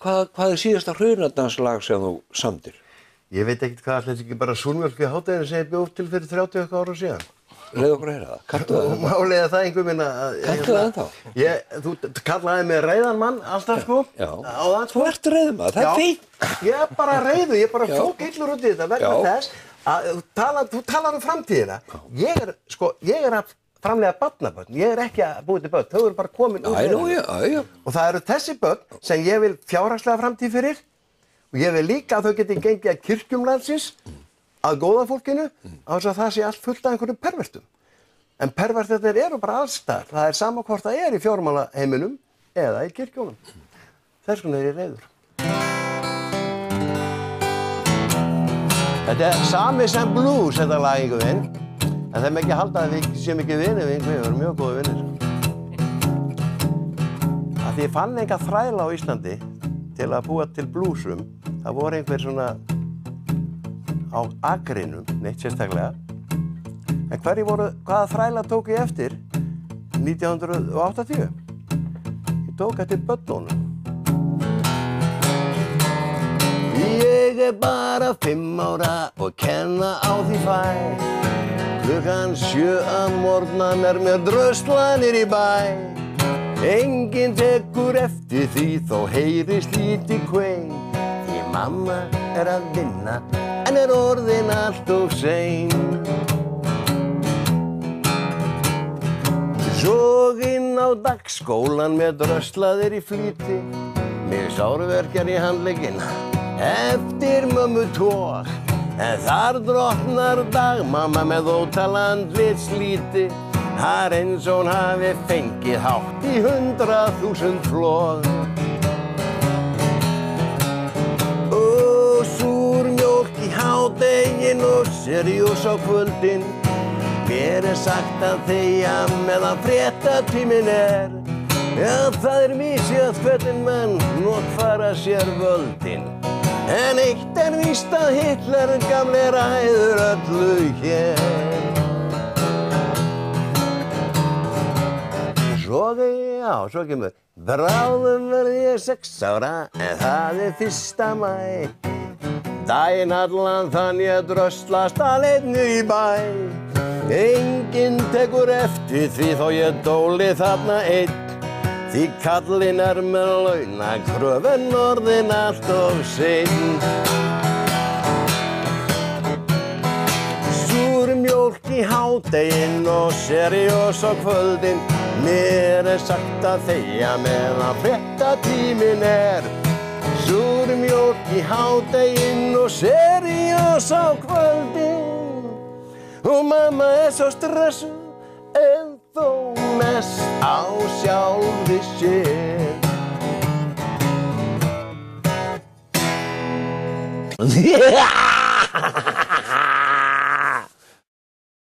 Hvað síðasta hrunadanslag sem þú samdir? Ég veit ekkert hvað allir ekki bara súrmjólk í hádeginu sem ég bjó til fyrir 30 eitthvað ára síðan. Leið okkur að heyra það. Kanntu það ennþá? Málega það einhver minna. Kanntu það ennþá? Þú kallaði mig reiðan mann alltaf sko. Já. Áðan sko. Þú ert reiður maður, það er fínt. Ég er bara reiður, ég er bara fók illur út í þetta vegna þess að þú talar framtíðina. Ég er að framleiða barnabörn, ég er ekki að búa til börn, þau eru bara komin úr Já. Og það eru þessi börn sem ég vil fjárhagslega framtíð fyrir og ég vil líka að þau geti gengið að kirkjum landsins að góða fólkinu á þess að það sé allt fullt af einhverjum pervertum. En pervertirnir eru bara alls staðar, það er sama hvort það er í fjármálaheiminum eða í kirkjónum. Þess vegna er ég reiður. Þetta er sami sem blues, þetta lag einhver veginn. En þeim ekki halda að við séum ekki vinir við einhver, við erum mjög góði vinir. Af því ég fann enga þræla á Íslandi til að búa til bluesum. Það voru einhver svona á akrinum, neitt sérstaklega. En hvaða þræla tók ég eftir 1980? Ég tók eftir börnunum. Ég er bara 5 ára og kenna á því fæ. Klukkan 7 að morgnan er mér drösla niður í bæ. Enginn tekur eftir því þó heyrist lítið kvein. Því mamma er að vinna en er orðin allt of sein. Soginn á dagskólan með dröslaðir í flýti. Mig sárverkjar í handlegginn eftir mömmu tók. En þar drottnar dagmamma með ótal andlit slíti. Það er eins og hún hafi fengið hátt í 100.000 flog. Og súrmjólk í hádegin og seriós á kvöldin. Mér er sagt að þegja meðan fréttatíminn er. Já, það er misjafnt hvernig menn notfæra sér völdin. En eitt er víst að Hitler gamli ræður öllu hér. Svo kemur. Bráðum verð ég 6 ára, en það er 1. maí. Daginn allan þann ég dröslast aleinn í bæ. Enginn tekur eftir því þó ég dóli þarna einn. Því kallinn er með launakröfun orðin allt of seinn. Súrmjólk í hádegin og seriós á kvöldin. Mér er sagt að þegja meðan fréttatíminn er. Súrmjólk í hádegin og seriós á kvöldin. Og mamma er svo stressuð en þó mest á sjálfri sér.